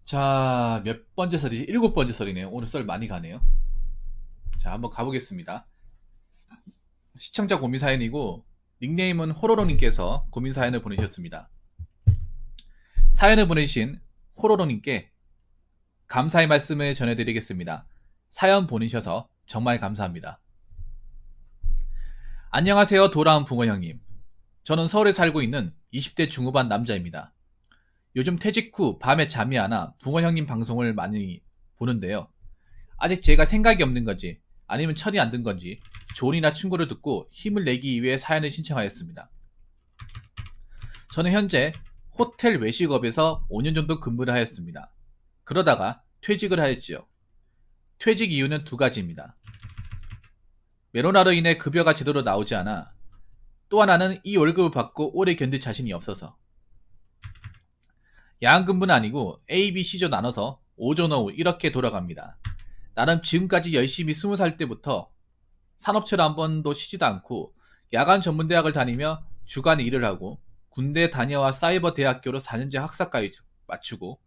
자, 몇 번째 설이지? 일곱 번째 설이네요. 오늘 썰 많이 가네요. 자, 한번 가보겠습니다. 시청자 고민 사연이고, 닉네임은 호로로님께서 고민 사연을 보내셨습니다. 사연을 보내신 호로로님께 감사의 말씀을 전해드리겠습니다. 사연 보내셔서 정말 감사합니다. 안녕하세요, 돌아온 붕어 형님. 저는 서울에 살고 있는 20대 중후반 남자입니다. 요즘 퇴직 후 밤에 잠이 안 와 붕어 형님 방송을 많이 보는데요. 아직 제가 생각이 없는 건지 아니면 철이 안 든 건지 조언이나 충고를 듣고 힘을 내기 위해 사연을 신청하였습니다. 저는 현재 호텔 외식업에서 5년 정도 근무를 하였습니다. 그러다가 퇴직을 하였지요. 퇴직 이유는 두 가지입니다. 메로나로 인해 급여가 제대로 나오지 않아, 또 하나는 이 월급을 받고 오래 견딜 자신이 없어서. 야간 근무는 아니고 A, B, C조 나눠서 오전 오후 이렇게 돌아갑니다. 나름 지금까지 열심히 20살 때부터 산업체로 한 번도 쉬지도 않고 야간 전문대학을 다니며 주간 일을 하고 군대 다녀와 사이버 대학교로 4년제 학사까지 마치고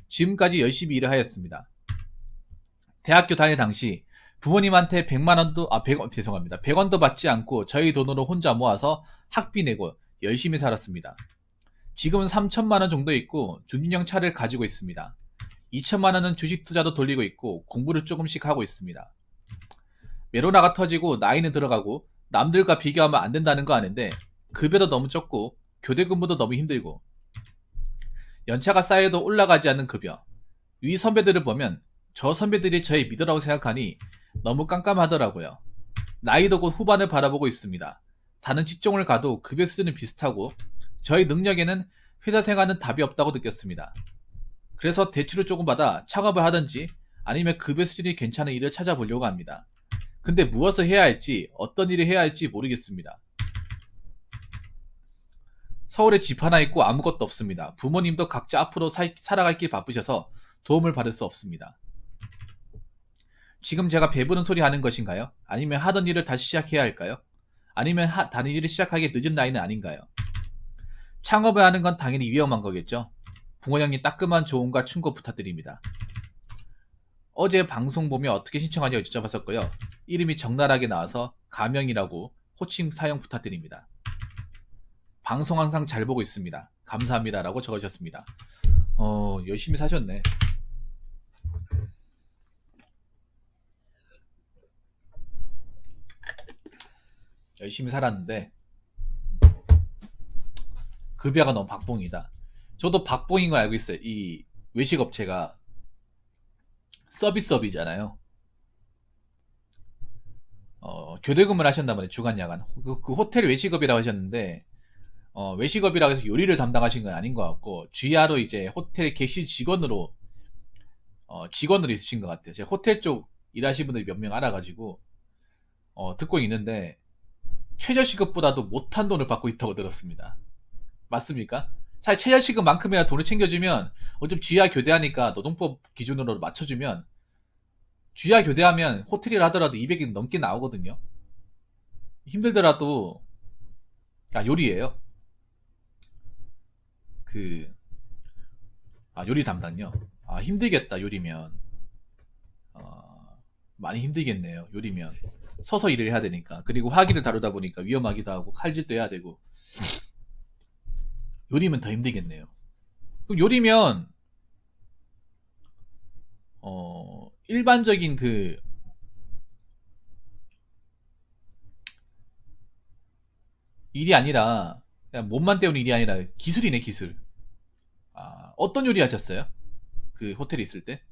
지금까지 열심히 일을 하였습니다. 대학교 다닐 당시 부모님한테 100만원도, 100원, 죄송합니다. 100원도 받지 않고 저희 돈으로 혼자 모아서 학비 내고 열심히 살았습니다. 지금은 3천만원 정도 있고 준인형 차를 가지고 있습니다. 2천만원은 주식 투자도 돌리고 있고 공부를 조금씩 하고 있습니다. 메로나가 터지고 나이는 들어가고 남들과 비교하면 안 된다는 거 아는데 급여도 너무 적고 교대 근무도 너무 힘들고 연차가 쌓여도 올라가지 않는 급여. 위 선배들을 보면 저 선배들이 저의 미더라고 생각하니 너무 깜깜하더라고요. 나이도 곧 후반을 바라보고 있습니다. 다른 직종을 가도 급여 수준은 비슷하고 저희 능력에는 회사 생활은 답이 없다고 느꼈습니다. 그래서 대출을 조금 받아 창업을 하든지 아니면 급여 수준이 괜찮은 일을 찾아보려고 합니다. 근데 무엇을 해야 할지, 어떤 일을 해야 할지 모르겠습니다. 서울에 집 하나 있고 아무것도 없습니다. 부모님도 각자 앞으로 살아갈 길 바쁘셔서 도움을 받을 수 없습니다. 지금 제가 배부른 소리 하는 것인가요? 아니면 하던 일을 다시 시작해야 할까요? 아니면 다른 일을 시작하기 늦은 나이는 아닌가요? 창업을 하는 건 당연히 위험한 거겠죠? 붕어 형님 따끔한 조언과 충고 부탁드립니다. 어제 방송 보며 어떻게 신청하냐고 여쭤봤었고요. 이름이 적나라하게 나와서 가명이라고 호칭 사용 부탁드립니다. 방송 항상 잘 보고 있습니다. 감사합니다. 라고 적으셨습니다. 열심히 사셨네. 열심히 살았는데 급여가 너무 박봉이다. 저도 박봉인 거 알고 있어요. 이 외식업체가 서비스업이잖아요. 교대 근무를 하셨나 보네. 주간 야간. 그 호텔 외식업이라고 하셨는데 외식업이라고 해서 요리를 담당하신 건 아닌 것 같고 GR로 이제 호텔 객실 직원으로 있으신 것 같아요. 제가 호텔 쪽 일하시는 분들이 몇 명 알아가지고 듣고 있는데 최저시급보다도 못한 돈을 받고 있다고 들었습니다. 맞습니까? 사실 최저시급만큼이나 돈을 챙겨주면 어차피 GR 교대하니까 노동법 기준으로 맞춰주면 GR 교대하면 호텔이라 하더라도 200이 넘게 나오거든요. 힘들더라도 요리예요. 그 요리 담당요. 힘들겠다 요리면. 많이 힘들겠네요 요리면. 서서 일을 해야 되니까. 그리고 화기를 다루다 보니까 위험하기도 하고 칼질도 해야 되고. 요리면 더 힘들겠네요. 그럼 요리면 일반적인 그 일이 아니라 그냥 몸만 때우는 일이 아니라 기술이네 기술. 어떤 요리 하셨어요? 그 호텔에 있을 때?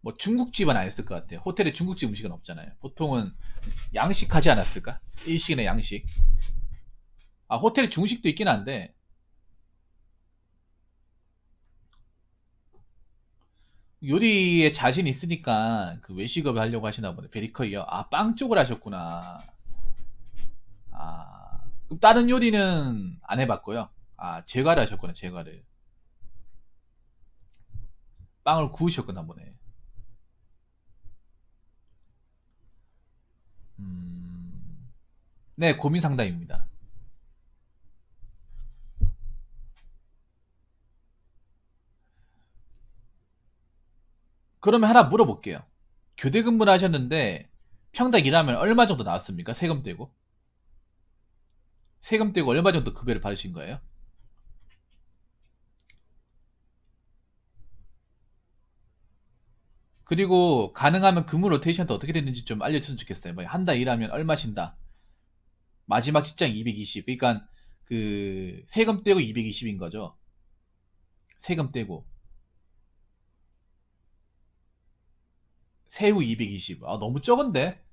뭐 중국집은 안 했을 것 같아요. 호텔에 중국집 음식은 없잖아요. 보통은 양식 하지 않았을까? 일식이나 양식. 호텔에 중식도 있긴 한데 요리에 자신 있으니까 그 외식업을 하려고 하시나 보네. 베리커이요. 빵 쪽을 하셨구나. 그럼 다른 요리는 안 해봤고요. 제과를 하셨구나. 제과를. 빵을 구우셨구나 보네. 음, 네, 고민 상담입니다. 그러면 하나 물어볼게요. 교대 근무를 하셨는데 평당 일하면 얼마 정도 나왔습니까? 세금 떼고. 세금 떼고 얼마 정도 급여를 받으신 거예요? 그리고 가능하면 근무 로테이션도 어떻게 됐는지 좀 알려줬으면 좋겠어요. 뭐 한 달 일하면 얼마 쉰다. 마지막 직장 220. 그러니까 그 세금 떼고 220인 거죠. 세금 떼고 세후 220. 아, 너무 적은데?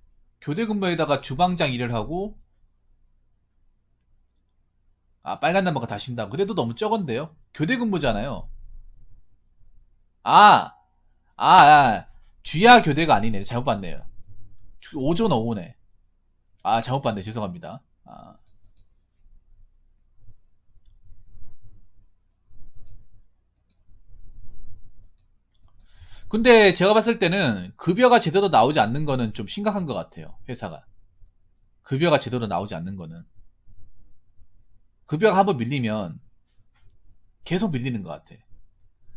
교대 근무에다가 주방장 일을 하고 아, 빨간 남자가 다 쉰다. 그래도 너무 적은데요? 교대 근무잖아요. 아, 주야 교대가 아니네. 잘못 봤네요. 오전 오후네. 아, 잘못 봤네. 죄송합니다. 아. 근데 제가 봤을 때는 급여가 제대로 나오지 않는 거는 좀 심각한 것 같아요. 회사가. 급여가 제대로 나오지 않는 거는. 급여가 한번 밀리면 계속 밀리는 것 같아.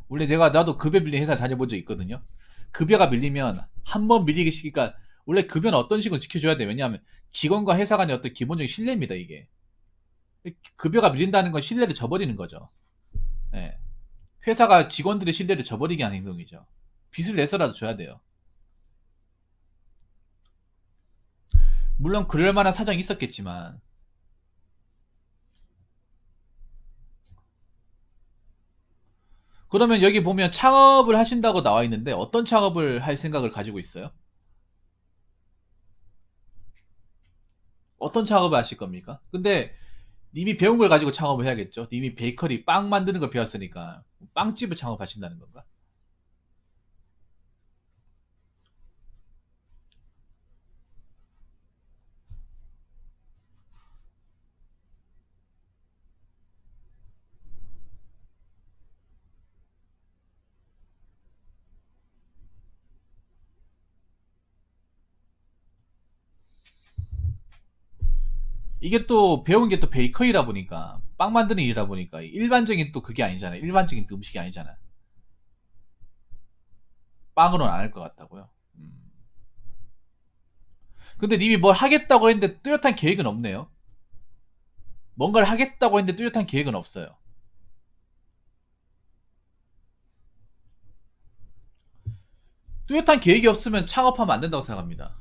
원래 나도 급여 밀린 회사 다녀본 적 있거든요. 급여가 밀리면 한 번 밀리기 시니까 원래 급여는 어떤 식으로 지켜줘야 돼. 왜냐하면 직원과 회사 간의 어떤 기본적인 신뢰입니다, 이게. 급여가 밀린다는 건 신뢰를 저버리는 거죠. 예. 회사가 직원들의 신뢰를 저버리게 하는 행동이죠. 빚을 내서라도 줘야 돼요. 물론 그럴 만한 사정이 있었겠지만 그러면 여기 보면 창업을 하신다고 나와 있는데 어떤 창업을 할 생각을 가지고 있어요? 어떤 창업을 하실 겁니까? 근데 님이 배운 걸 가지고 창업을 해야겠죠? 님이 베이커리 빵 만드는 걸 배웠으니까 빵집을 창업하신다는 건가? 이게 또 배운 게 또 베이커리라 보니까 빵 만드는 일이다 보니까 일반적인 또 그게 아니잖아요. 일반적인 또 음식이 아니잖아요. 빵으로는 안 할 것 같다고요. 근데 님이 뭘 하겠다고 했는데 뚜렷한 계획은 없네요. 뭔가를 하겠다고 했는데 뚜렷한 계획은 없어요. 뚜렷한 계획이 없으면 창업하면 안 된다고 생각합니다.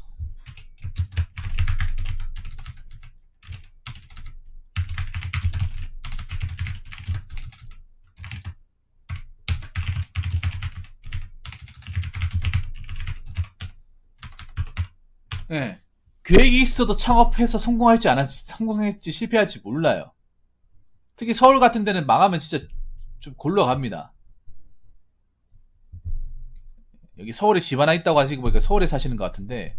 예. 계획이 있어도 창업해서 성공할지 실패할지 몰라요. 특히 서울 같은 데는 망하면 진짜 좀 골러 갑니다. 여기 서울에 집 하나 있다고 하시고 보니까 서울에 사시는 것 같은데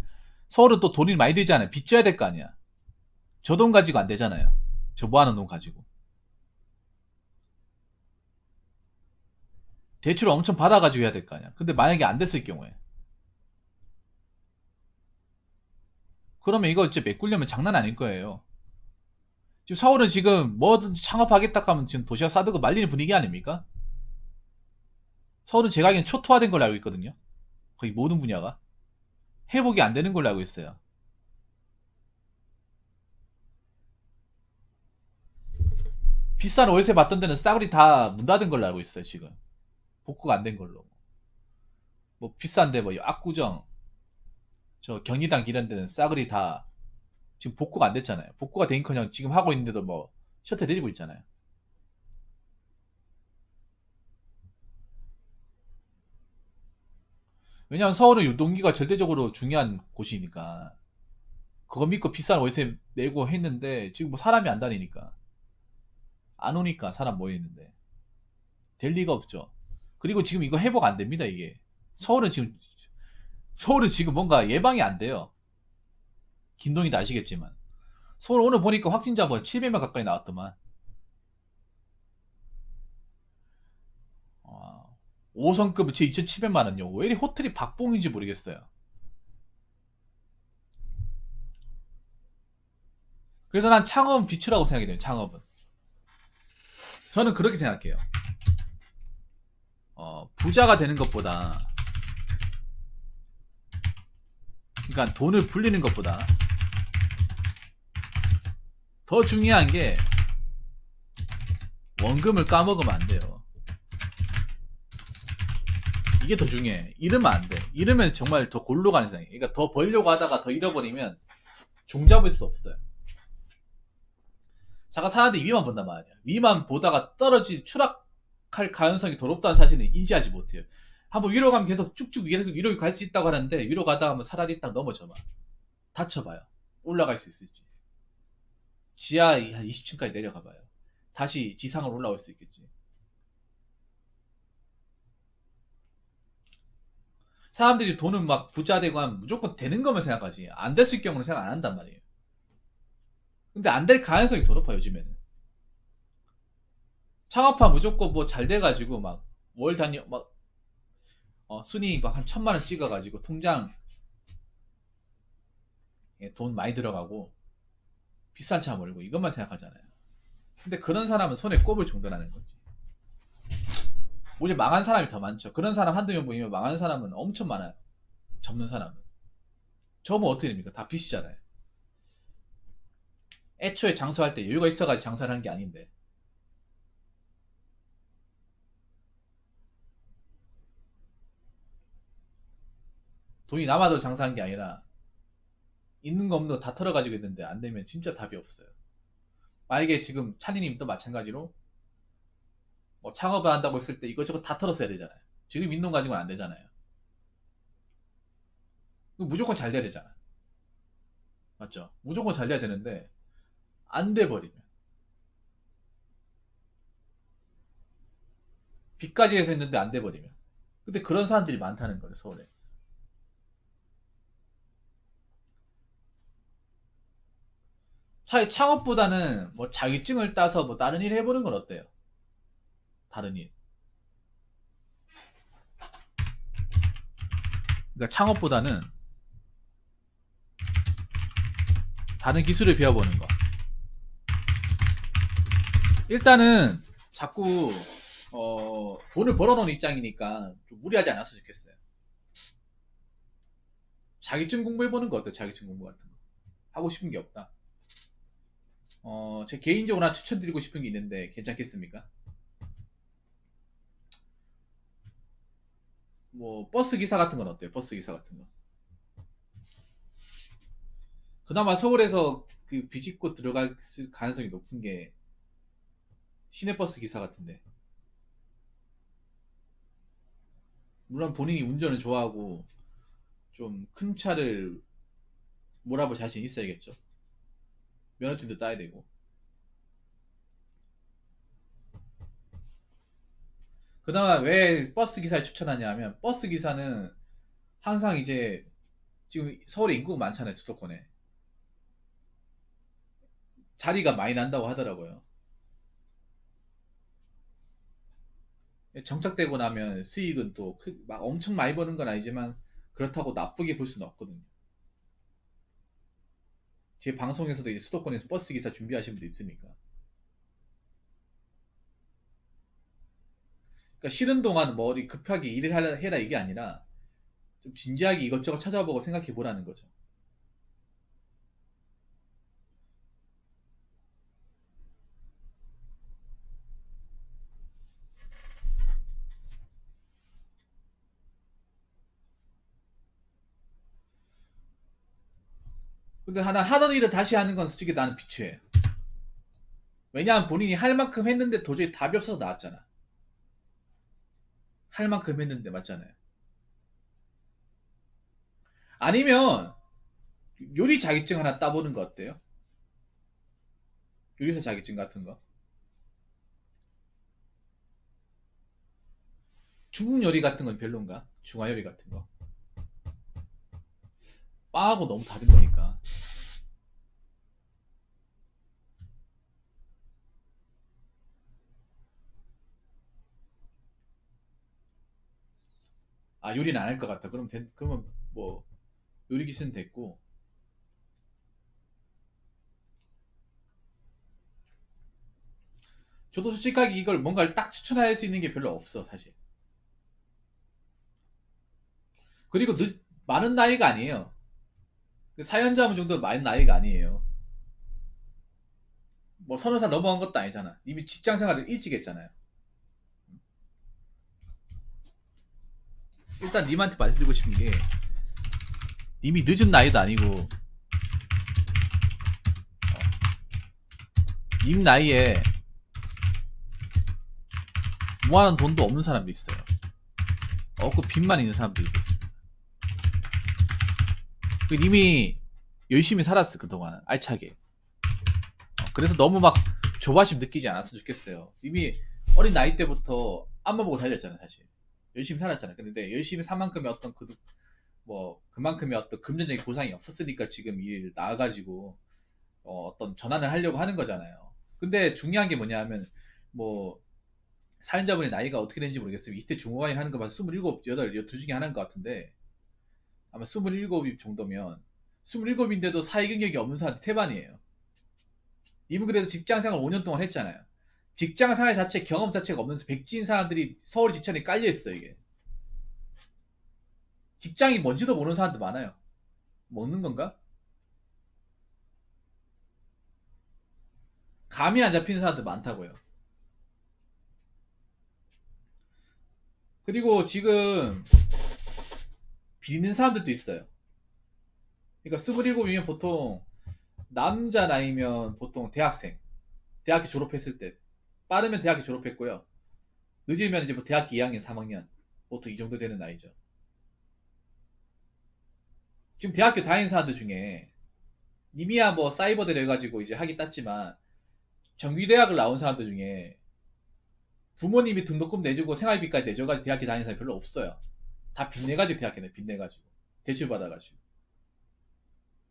서울은 또 돈이 많이 들잖아요. 빚 져야 될 거 아니야. 저 돈 가지고 안 되잖아요. 저 모아놓은 돈 가지고. 대출을 엄청 받아가지고 해야 될 거 아니야. 근데 만약에 안 됐을 경우에. 그러면 이거 진짜 메꾸려면 장난 아닐 거예요. 지금 서울은 지금 뭐든지 창업하겠다 하면 지금 도시락 싸들고 말리는 분위기 아닙니까? 서울은 제가 알기엔 초토화된 걸로 알고 있거든요. 거의 모든 분야가. 회복이 안 되는 걸로 알고 있어요. 비싼 월세 받던 데는 싸그리 다 문 닫은 걸로 알고 있어요, 지금. 복구가 안 된 걸로. 뭐 비싼데 뭐 압구정, 저 경리당 이런 데는 싸그리 다 지금 복구가 안 됐잖아요. 복구가 된커녕 지금 하고 있는데도 뭐 셔틀 내리고 있잖아요. 왜냐하면 서울은 유동기가 절대적으로 중요한 곳이니까 그거 믿고 비싼 월세 내고 했는데 지금 뭐 사람이 안 다니니까 안 오니까 사람 모여 있는데 될 리가 없죠. 그리고 지금 이거 회복 안 됩니다 이게. 서울은 지금 서울은 지금 뭔가 예방이 안 돼요. 김동희도 아시겠지만 서울 오늘 보니까 확진자 뭐 700명 가까이 나왔더만. 5성급이 제 2,700만 원요. 왜 이리 호텔이 박봉인지 모르겠어요. 그래서 난 창업은 비추라고 생각이 돼요. 창업은. 저는 그렇게 생각해요. 부자가 되는 것보다 그러니까 돈을 불리는 것보다 더 중요한 게 원금을 까먹으면 안 돼요. 이게 더 중요해. 잃으면 안 돼. 잃으면 정말 더 골로 가는 세상이에요. 그러니까 더 벌려고 하다가 더 잃어버리면 종잡을 수 없어요. 잠깐 사람들이 위만 본단 말이야. 위만 보다가 추락할 가능성이 더 높다는 사실을 인지하지 못해요. 한번 위로 가면 계속 쭉쭉 계속 위로 갈 수 있다고 하는데, 위로 가다가 한번 사다리 딱 넘어져봐. 다쳐봐요. 올라갈 수 있을지. 지하 한 20층까지 내려가봐요. 다시 지상으로 올라올 수 있겠지. 사람들이 돈은 막 부자 되고 하면 무조건 되는 것만 생각하지, 안 됐을 경우는 생각 안 한단 말이에요. 근데 안 될 가능성이 더 높아 요즘에는. 창업하면 무조건 뭐 잘 돼가지고 막 월 단위 막 순위 막 한 1,000만 원 찍어가지고 통장 돈 많이 들어가고 비싼 차 몰고 이것만 생각하잖아요. 근데 그런 사람은 손에 꼽을 정도라는 거지. 오히려 망한 사람이 더 많죠. 그런 사람 한두 명 보이면 망하는 사람은 엄청 많아요. 접는 사람은. 접으면 어떻게 됩니까? 다 빚이잖아요. 애초에 장사할 때 여유가 있어가지고 장사를 한 게 아닌데. 돈이 남아도 장사한 게 아니라 있는 거 없는 거 다 털어가지고 있는데 안 되면 진짜 답이 없어요. 만약에 지금 찬이님도 마찬가지로 뭐 창업을 한다고 했을 때 이것저것 다 털었어야 되잖아요. 지금 있는 거 가지고는 안 되잖아요. 무조건 잘 돼야 되잖아. 맞죠? 무조건 잘 돼야 되는데 안 돼 버리면 빚까지 해서 했는데 안 돼 버리면. 근데 그런 사람들이 많다는 거예요, 서울에. 차라리 창업보다는 뭐 자격증을 따서 뭐 다른 일 해보는 건 어때요? 다른 일. 그러니까 창업보다는 다른 기술을 배워보는 거. 일단은 자꾸 돈을 벌어놓은 입장이니까 좀 무리하지 않았으면 좋겠어요. 자격증 공부해보는 거 어때요? 자격증 공부 같은 거. 하고 싶은 게 없다. 제 개인적으로 하나 추천드리고 싶은 게 있는데 괜찮겠습니까? 뭐 버스 기사 같은 건 어때요? 버스 기사 같은 거. 그나마 서울에서 그 비집고 들어갈 가능성이 높은 게 시내버스 기사 같은데. 물론 본인이 운전을 좋아하고 좀 큰 차를 몰아볼 자신 있어야겠죠. 면허증도 따야 되고. 그나마 왜 버스 기사를 추천하냐 하면, 버스 기사는 항상 이제 지금 서울에 인구가 많잖아요, 수도권에. 자리가 많이 난다고 하더라고요. 정착되고 나면 수익은 또 막 엄청 많이 버는 건 아니지만 그렇다고 나쁘게 볼 수는 없거든요. 제 방송에서도 이제 수도권에서 버스 기사 준비하시는 분도 있으니까. 그러니까 쉬는 동안 뭐 어디 급하게 일을 해라 이게 아니라 좀 진지하게 이것저것 찾아보고 생각해 보라는 거죠. 근데 하나 하던 일을 다시 하는 건 솔직히 나는 비추해. 왜냐하면 본인이 할 만큼 했는데 도저히 답이 없어서 나왔잖아. 할 만큼 했는데 맞잖아요. 아니면 요리 자격증 하나 따보는 거 어때요? 요리사 자격증 같은 거. 중국 요리 같은 건 별론가? 중화 요리 같은 거. 빵하고 너무 다른 거니까. 아, 요리는 안 할 것 같다. 그러면 뭐 요리 기술은 됐고. 저도 솔직하게 이걸 뭔가를 딱 추천할 수 있는 게 별로 없어, 사실. 그리고 많은 나이가 아니에요. 사연자분 정도 많은 나이가 아니에요. 뭐 30살 넘어간 것도 아니잖아. 이미 직장 생활을 일찍 했잖아요. 일단 님한테 말씀드리고 싶은 게 님이 늦은 나이도 아니고 님 나이에 모아놓은 돈도 없는 사람도 있어요. 없고 빚만 있는 사람도 있고 있어요. 님이 열심히 살았어 그동안 알차게. 그래서 너무 막 조바심 느끼지 않았으면 좋겠어요. 이미 어린 나이 때부터 앞만 보고 달렸잖아요 사실. 열심히 살았잖아요. 근데 열심히 산 만큼의 어떤 그만큼의 어떤 금전적인 보상이 없었으니까 지금 일 나와가지고 어떤 전환을 하려고 하는 거잖아요. 근데 중요한 게 뭐냐 하면 뭐 사연자분의 나이가 어떻게 되는지 모르겠어요. 20대 중후반이 하는 거 봐서 27, 8, 둘 중에 하나인 것 같은데 아마 27 정도면 27인데도 사회 경력이 없는 사람한테 태반이에요. 이분 그래도 직장생활 5년 동안 했잖아요. 직장생활 자체 경험 자체가 없는 백지인 사람들이 서울 지천에 깔려있어요. 이게 직장이 뭔지도 모르는 사람도 많아요. 먹는 건가? 감이 안 잡히는 사람도 많다고요. 그리고 지금 비리는 사람들도 있어요. 그러니까 27이면 보통 남자 나이면 보통 대학생, 대학교 졸업했을 때 빠르면 대학교 졸업했고요. 늦으면 이제 뭐 대학교 2학년, 3학년 보통 이 정도 되는 나이죠. 지금 대학교 다니는 사람들 중에 이미야 뭐 사이버대 해가지고 이제 학위 땄지만 정규대학을 나온 사람들 중에 부모님이 등록금 내주고 생활비까지 내줘가지고 대학교 다니는 사람이 별로 없어요. 다 빚내가지고 대학교는 빚내가지고 대출 받아가지고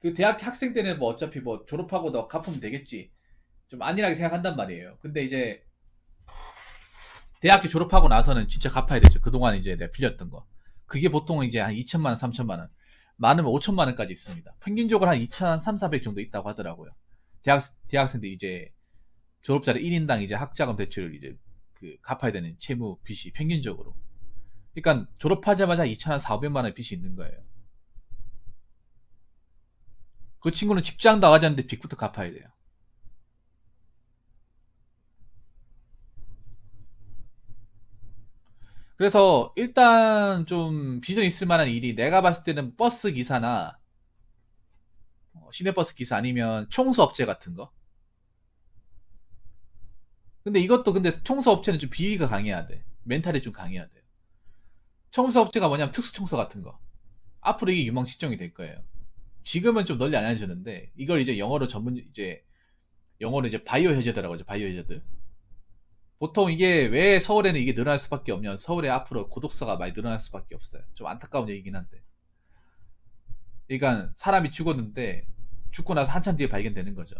그 대학 학생 때는 뭐 어차피 뭐 졸업하고 너 갚으면 되겠지 좀 안일하게 생각한단 말이에요. 근데 이제 대학교 졸업하고 나서는 진짜 갚아야 되죠. 그동안 이제 내가 빌렸던 거. 그게 보통 이제 한 2천만 원, 3천만 원. 많으면 5천만 원까지 있습니다. 평균적으로 한 2,300, 400 정도 있다고 하더라고요. 대학생들 이제 졸업자를 1인당 이제 학자금 대출을 이제 그 갚아야 되는 채무 빚이 평균적으로. 그러니까 졸업하자마자 2,400만 원 빚이 있는 거예요. 그 친구는 직장 나가지 않는데 빚부터 갚아야 돼요. 그래서 일단 좀 비전 있을 만한 일이 내가 봤을 때는 버스 기사나 시내버스 기사 아니면 청소업체 같은 거. 근데 이것도 근데 청소업체는 좀 비위가 강해야 돼. 멘탈이 좀 강해야 돼. 청소업체가 뭐냐면 특수청소 같은 거. 앞으로 이게 유망 직종이 될 거예요. 지금은 좀 널리 안 알려졌는데 이걸 이제 영어로 이제 바이오 해저드라고 하죠. 바이오 해저드. 보통 이게 왜 서울에는 이게 늘어날 수밖에 없냐? 서울에 앞으로 고독사가 많이 늘어날 수밖에 없어요. 좀 안타까운 얘기긴 한데. 그러니까 사람이 죽었는데 죽고 나서 한참 뒤에 발견되는 거죠.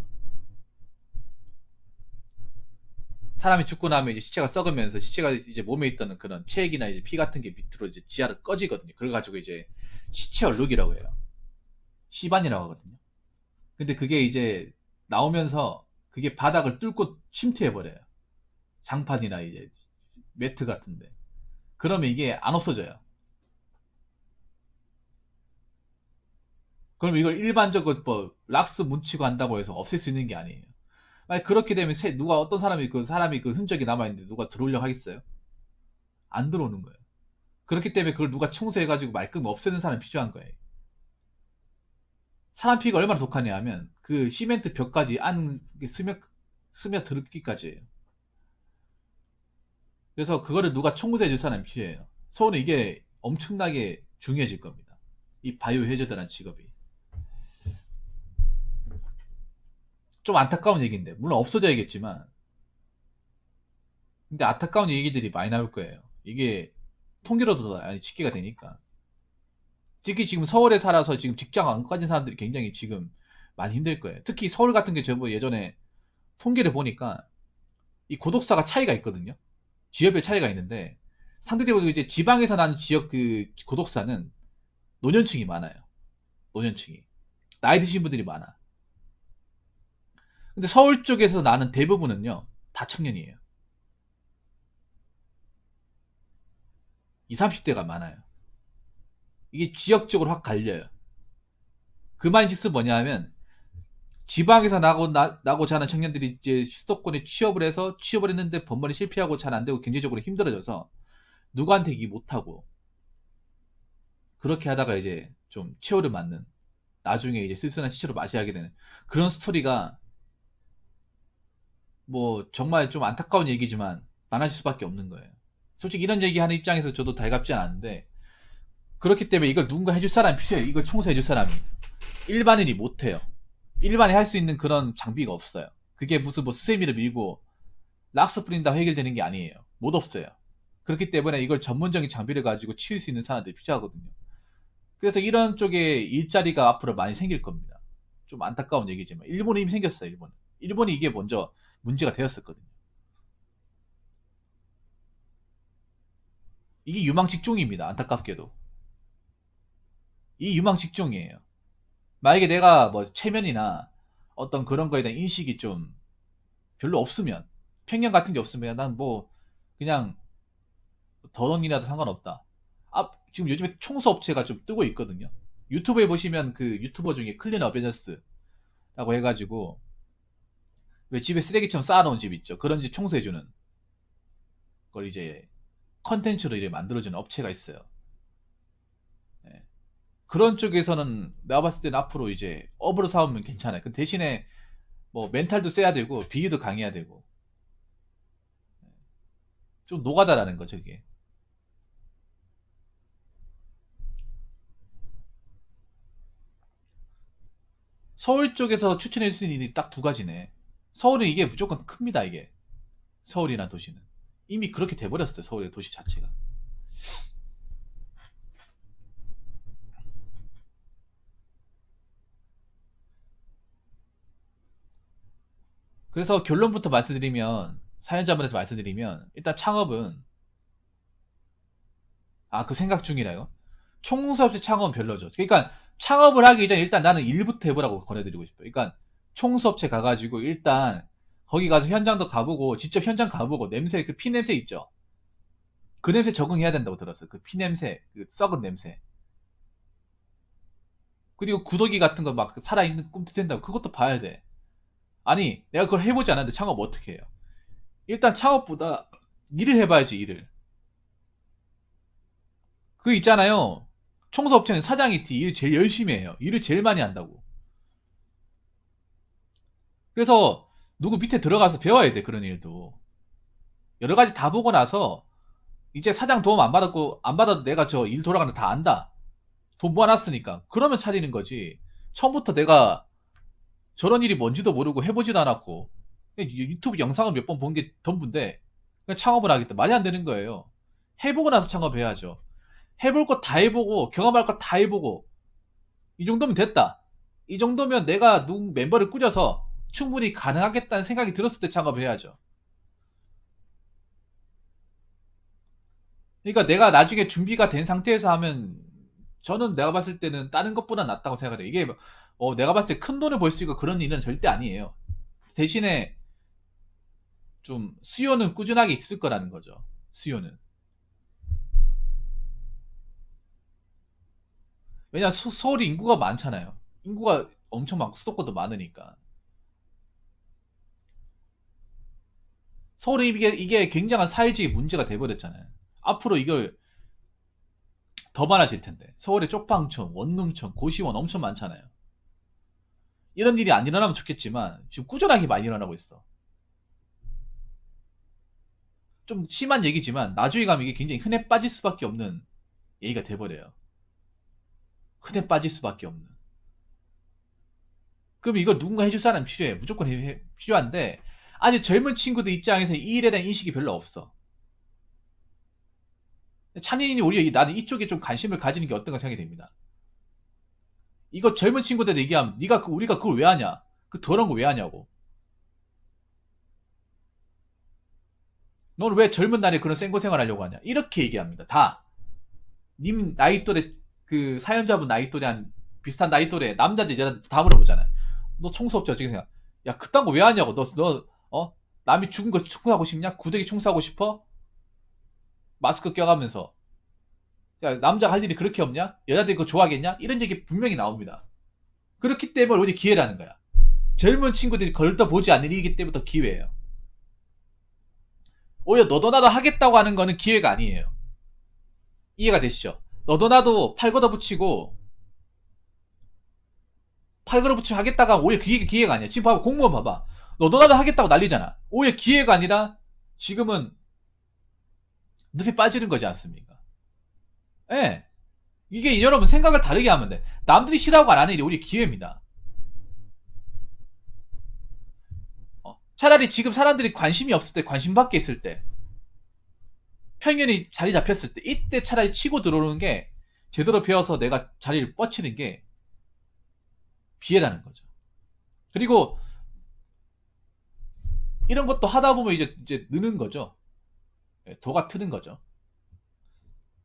사람이 죽고 나면 이제 시체가 썩으면서 시체가 이제 몸에 있던 그런 체액이나 이제 피 같은 게 밑으로 이제 지하로 꺼지거든요. 그래가지고 이제 시체 얼룩이라고 해요. 시반이라고 하거든요. 근데 그게 이제 나오면서 그게 바닥을 뚫고 침투해버려요. 장판이나 이제 매트 같은데. 그러면 이게 안 없어져요. 그럼 이걸 일반적으로 뭐 락스 뭉치고 한다고 해서 없앨 수 있는 게 아니에요. 만약 그렇게 되면 누가 어떤 사람이 그 흔적이 남아있는데 누가 들어오려고 하겠어요? 안 들어오는 거예요. 그렇기 때문에 그걸 누가 청소해가지고 말끔 없애는 사람이 필요한 거예요. 사람 피가 얼마나 독하냐 하면 그 시멘트 벽까지 안 스며들기까지 해요. 그래서 그거를 누가 청소해줄 사람이 필요해요. 서울은 이게 엄청나게 중요해질 겁니다. 이 바이오 해저드라는 직업이. 좀 안타까운 얘기인데 물론 없어져야겠지만 근데 안타까운 얘기들이 많이 나올 거예요. 이게 통계로도 아니 집계가 되니까. 특히 지금 서울에 살아서 지금 직장 안 가진 사람들이 굉장히 지금 많이 힘들 거예요. 특히 서울 같은 게 저뭐 예전에 통계를 보니까 이 고독사가 차이가 있거든요. 지역별 차이가 있는데 상대적으로 이제 지방에서 나는 지역 그 고독사는 노년층이 많아요. 노년층이 나이 드신 분들이 많아. 근데 서울 쪽에서 나는 대부분은요 다 청년이에요. 20, 30대가 많아요. 이게 지역적으로 확 갈려요. 그 말인즉슨 뭐냐면 지방에서 나고 자란 청년들이 이제 수도권에 취업을 해서 취업을 했는데 번번이 실패하고 잘 안 되고 경제적으로 힘들어져서 누구한테 얘기 못하고 그렇게 하다가 이제 좀 최후를 맞는 나중에 이제 쓸쓸한 시체로 맞이하게 되는 그런 스토리가 뭐 정말 좀 안타까운 얘기지만 많아질 수밖에 없는 거예요. 솔직히 이런 얘기하는 입장에서 저도 달갑지 않았는데 그렇기 때문에 이걸 누군가 해줄 사람이 필요해요. 이걸 청소해줄 사람이. 일반인이 못해요. 일반인이 할 수 있는 그런 장비가 없어요. 그게 무슨 뭐 수세미를 밀고 락스 뿌린다고 해결되는 게 아니에요. 못 없어요. 그렇기 때문에 이걸 전문적인 장비를 가지고 치울 수 있는 사람들이 필요하거든요. 그래서 이런 쪽에 일자리가 앞으로 많이 생길 겁니다. 좀 안타까운 얘기지만 일본은 이미 생겼어요. 일본이 이게 먼저 문제가 되었었거든요. 이게 유망 직종입니다. 안타깝게도 이 유망 직종이에요. 만약에 내가 뭐 체면이나 어떤 그런 거에 대한 인식이 좀 별로 없으면 편견 같은 게 없으면 난 뭐 그냥 더덕이라도 상관없다. 지금 요즘에 청소 업체가 좀 뜨고 있거든요. 유튜브에 보시면 그 유튜버 중에 클린 어벤져스라고 해가지고 왜 집에 쓰레기처럼 쌓아놓은 집 있죠. 그런 집 청소해주는 걸 이제 컨텐츠로 이제 만들어주는 업체가 있어요. 예. 그런 쪽에서는 내가 봤을 때는 앞으로 이제 업으로 사오면 괜찮아요. 그 대신에 뭐 멘탈도 세야 되고 비위도 강해야 되고 좀 노가다라는 거 저게. 서울 쪽에서 추천해 줄 수 있는 일이 딱 두 가지네. 서울은 이게 무조건 큽니다, 이게. 서울이라는 도시는. 이미 그렇게 돼버렸어요, 서울의 도시 자체가. 그래서 결론부터 말씀드리면, 사연자분한테 말씀드리면, 일단 창업은, 그 생각 중이라요? 총수업체 창업은 별로죠. 그러니까 창업을 하기 전에 일단 나는 일부터 해보라고 권해드리고 싶어요. 그러니까 총수업체 가가지고 일단 거기 가서 현장도 가보고 직접 현장 가보고 냄새 그 피 냄새 있죠. 그 냄새 적응해야 된다고 들었어요. 그 피 냄새, 그 썩은 냄새. 그리고 구더기 같은 거 막 살아있는 꿈틀댄다고 그것도 봐야 돼. 아니 내가 그걸 해보지 않았는데 창업 어떻게 해요? 일단 창업보다 일을 해봐야지 일을. 그 있잖아요. 청소업체는 사장이 일을 제일 열심히 해요. 일을 제일 많이 한다고. 그래서 누구 밑에 들어가서 배워야 돼 그런 일도. 여러 가지 다 보고 나서 이제 사장 도움 안 받았고 안 받아도 내가 저 일 돌아가는 거 다 안다. 돈 모아놨으니까. 그러면 차리는 거지. 처음부터 내가 저런 일이 뭔지도 모르고 해보지도 않았고 유튜브 영상을 몇 번 본 게 전부인데 그냥 창업을 하겠다. 말이 안 되는 거예요. 해보고 나서 창업해야죠. 해볼 거 다 해보고 경험할 거 다 해보고 이 정도면 됐다. 이 정도면 내가 누군 멤버를 꾸려서 충분히 가능하겠다는 생각이 들었을 때 창업을 해야죠. 그러니까 내가 나중에 준비가 된 상태에서 하면 저는 내가 봤을 때는 다른 것보다 낫다고 생각해요. 이게 내가 봤을 때 큰 돈을 벌 수 있고 그런 일은 절대 아니에요. 대신에 좀 수요는 꾸준하게 있을 거라는 거죠. 수요는. 왜냐 서울이 인구가 많잖아요. 인구가 엄청 많고 수도권도 많으니까. 서울이 이게 굉장한 사회적인 문제가 돼버렸잖아요. 앞으로 이걸 더 많아질 텐데. 서울에 쪽방촌, 원룸촌, 고시원 엄청 많잖아요. 이런 일이 안 일어나면 좋겠지만 지금 꾸준하게 많이 일어나고 있어. 좀 심한 얘기지만 나중에 가면 이게 굉장히 흔해 빠질 수밖에 없는 얘기가 돼버려요. 흔해 빠질 수밖에 없는. 그럼 이걸 누군가 해줄 사람이 필요해. 무조건 필요한데 아직 젊은 친구들 입장에서 이 일에 대한 인식이 별로 없어. 찬인이 오히려 나는 이쪽에 좀 관심을 가지는 게 어떤가 생각이 됩니다. 이거 젊은 친구들 얘기하면 우리가 그걸 왜 하냐? 그 더러운 거 왜 하냐고. 너는 왜 젊은 날에 그런 생고 생활 하려고 하냐? 이렇게 얘기합니다. 다. 님 나이 또래 그 사연자분 나이 또래 한 비슷한 나이 또래 남자들 여자들 다 물어보잖아요. 너 청소업체 어떻게 생각? 야 그딴 거 왜 하냐고. 남이 죽은 거 청소하고 싶냐? 구데기 청소하고 싶어? 마스크 껴가면서 야 남자가 할 일이 그렇게 없냐? 여자들이 그거 좋아하겠냐? 이런 얘기 분명히 나옵니다. 그렇기 때문에 오히려 기회라는 거야. 젊은 친구들이 걸다 보지 않는 일이기 때문에 더 기회예요. 오히려 너도 나도 하겠다고 하는 거는 기회가 아니에요. 이해가 되시죠? 너도 나도 팔 걷어붙이고 하겠다가 오히려 기회가 아니야. 지금 봐봐, 공무원 봐봐. 너도 나도 하겠다고 난리잖아. 오히려 기회가 아니라 지금은 늪에 빠지는 거지 않습니까? 예. 이게 여러분 생각을 다르게 하면 돼. 남들이 싫어하고 안 하는 일이 오히려 기회입니다. 차라리 지금 사람들이 관심이 없을 때, 관심 밖에 있을 때, 평균이 자리 잡혔을 때, 이때 차라리 치고 들어오는 게 제대로 배워서 내가 자리를 뻗치는 게 기회라는 거죠. 그리고 이런 것도 하다 보면 이제 느는 거죠. 도가 트는 거죠.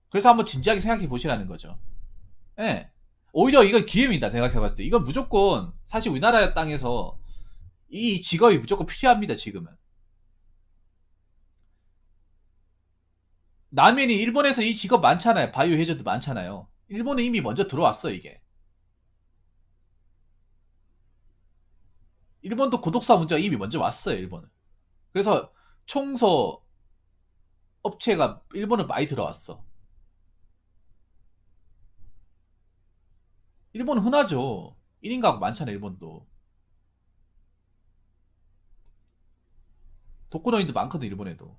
그래서 한번 진지하게 생각해 보시라는 거죠. 예. 오히려 이건 기회입니다. 생각해 봤을 때. 이건 무조건 사실 우리나라 땅에서 이 직업이 무조건 필요합니다. 지금은. 남인이 일본에서 이 직업 많잖아요. 바이오 해저드 많잖아요. 일본은 이미 먼저 들어왔어 이게. 일본도 고독사 문제가 이미 먼저 왔어요. 일본은. 그래서 청소 업체가 일본은 많이 들어왔어. 일본은 흔하죠. 1인 가구 많잖아요. 일본도. 독거노인도 많거든. 일본에도.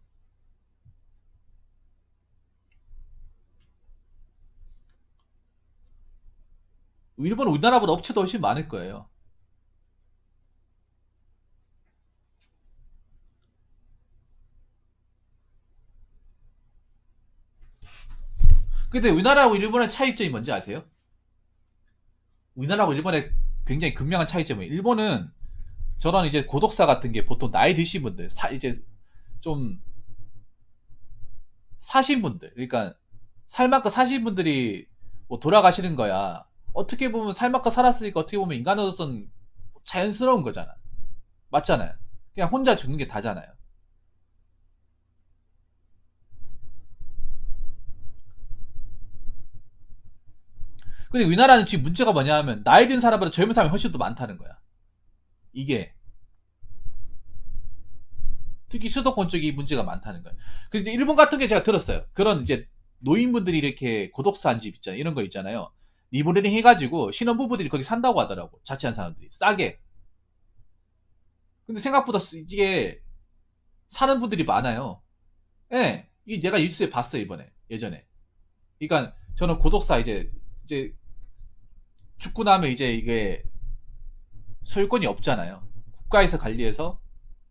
일본은 우리나라보다 업체도 훨씬 많을 거예요. 근데 우리나라하고 일본의 차이점이 뭔지 아세요? 우리나라하고 일본의 굉장히 극명한 차이점이 일본은 저런 이제 고독사 같은 게 보통 나이 드신 분들, 이제 좀 사신 분들, 그러니까 살만큼 사신 분들이 뭐 돌아가시는 거야. 어떻게 보면 살만큼 살았으니까 어떻게 보면 인간으로서는 자연스러운 거잖아. 맞잖아요. 그냥 혼자 죽는 게 다잖아요. 근데 우리나라는 지금 문제가 뭐냐 하면 나이 든 사람보다 젊은 사람이 훨씬 더 많다는 거야. 이게 특히 수도권 쪽이 문제가 많다는 거예요. 그래서 일본 같은 게 제가 들었어요. 그런 이제 노인분들이 이렇게 고독사한 집 있잖아요. 이런 거 있잖아요. 리모델링 해가지고 신혼부부들이 거기 산다고 하더라고. 자취한 사람들이 싸게. 근데 생각보다 이게 사는 분들이 많아요. 예. 이 내가 뉴스에 봤어 이번에 예전에. 그러니까 저는 고독사 이제 죽고 나면 이제 이게 소유권이 없잖아요. 국가에서 관리해서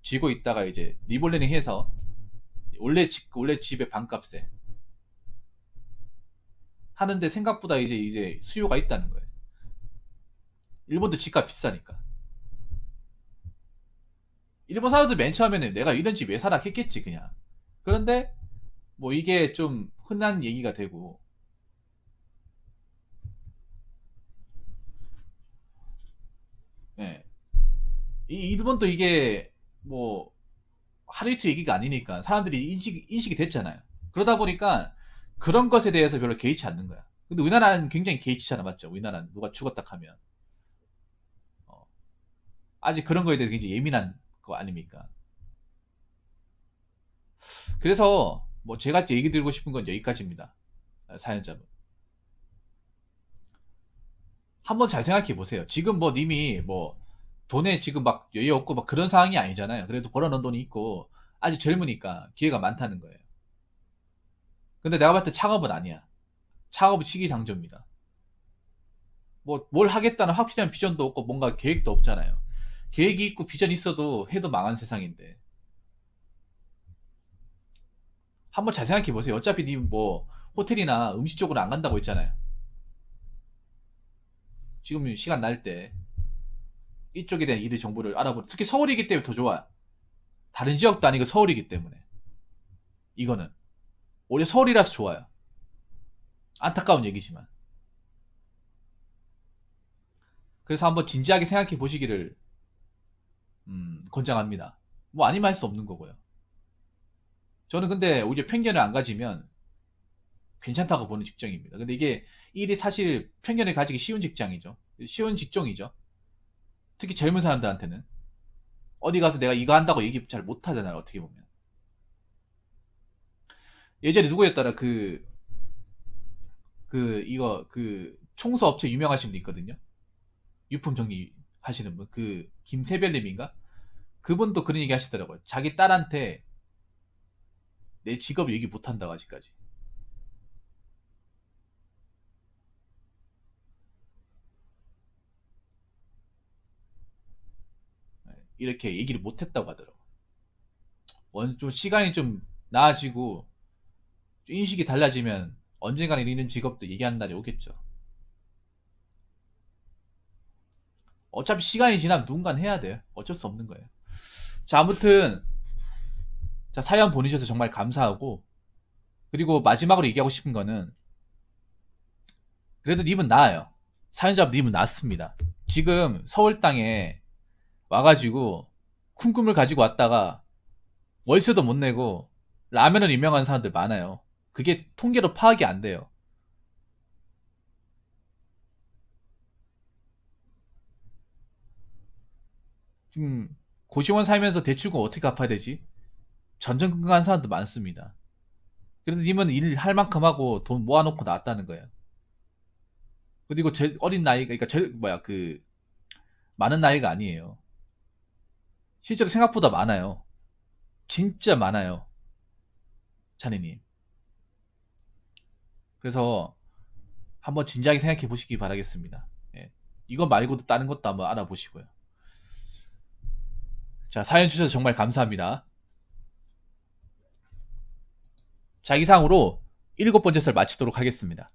쥐고 있다가 이제 리볼레닝 해서 원래 집의 반값에 하는데 생각보다 이제 수요가 있다는 거예요. 일본도 집값 비싸니까. 일본 사람들 맨 처음에는 내가 이런 집 왜 사라 했겠지 그냥. 그런데 뭐 이게 좀 흔한 얘기가 되고 예. 이 일본도 이게 뭐 하루 이틀 얘기가 아니니까 사람들이 인식이 됐잖아요. 그러다 보니까 그런 것에 대해서 별로 개의치 않는 거야. 근데 우리나라는 굉장히 개의치잖아, 맞죠? 우리나라는 누가 죽었다 하면 어, 아직 그런 거에 대해서 굉장히 예민한 거 아닙니까? 그래서 뭐 제가 얘기 드리고 싶은 건 여기까지입니다. 사연자분. 한번 잘 생각해 보세요. 지금 뭐 님이 뭐 돈에 지금 막 여유 없고 막 그런 상황이 아니잖아요. 그래도 벌어놓은 돈이 있고 아직 젊으니까 기회가 많다는 거예요. 근데 내가 봤을 때 창업은 아니야. 창업은 시기상조입니다. 뭐 뭘 하겠다는 확실한 비전도 없고 뭔가 계획도 없잖아요. 계획이 있고 비전이 있어도 해도 망한 세상인데 한번 잘 생각해 보세요. 어차피 님 뭐 호텔이나 음식 쪽으로 안 간다고 했잖아요. 지금 시간 날 때 이쪽에 대한 일의 정보를 알아보는 특히 서울이기 때문에 더 좋아요. 다른 지역도 아니고 서울이기 때문에 이거는 오히려 서울이라서 좋아요. 안타까운 얘기지만 그래서 한번 진지하게 생각해 보시기를 권장합니다. 뭐 아니면 할 수 없는 거고요. 저는 근데 오히려 편견을 안 가지면 괜찮다고 보는 직장입니다. 근데 이게 일이 사실 편견을 가지기 쉬운 직장이죠. 쉬운 직종이죠. 특히 젊은 사람들한테는. 어디 가서 내가 이거 한다고 얘기 잘 못하잖아요, 어떻게 보면. 예전에 누구였더라, 청소 업체 유명하신 분 있거든요. 유품 정리 하시는 분. 김세별님인가? 그분도 그런 얘기 하시더라고요. 자기 딸한테 내 직업 얘기 못한다고 아직까지. 이렇게 얘기를 못했다고 하더라고요. 좀 시간이 좀 나아지고 인식이 달라지면 언젠가는 이런 직업도 얘기하는 날이 오겠죠. 어차피 시간이 지나면 누군가는 해야 돼요. 어쩔 수 없는 거예요. 자, 아무튼 자, 사연 보내주셔서 정말 감사하고, 그리고 마지막으로 얘기하고 싶은 거는, 그래도 님은 나아요. 사연자님은 낫습니다. 지금 서울 땅에 와가지고 큰 꿈을 가지고 왔다가 월세도 못 내고 라면은 유명한 사람들 많아요. 그게 통계로 파악이 안 돼요. 지금 고시원 살면서 대출금 어떻게 갚아야 되지? 전전긍긍한 사람도 많습니다. 그래도 님은 일 할 만큼 하고 돈 모아놓고 나왔다는 거예요. 그리고 제 어린 나이가, 그러니까 많은 나이가 아니에요. 실제로 생각보다 많아요. 진짜 많아요. 차니님. 그래서 한번 진지하게 생각해 보시기 바라겠습니다. 예. 이거 말고도 다른 것도 한번 알아보시고요. 자, 사연 주셔서 정말 감사합니다. 자, 이상으로 7번째 썰 마치도록 하겠습니다.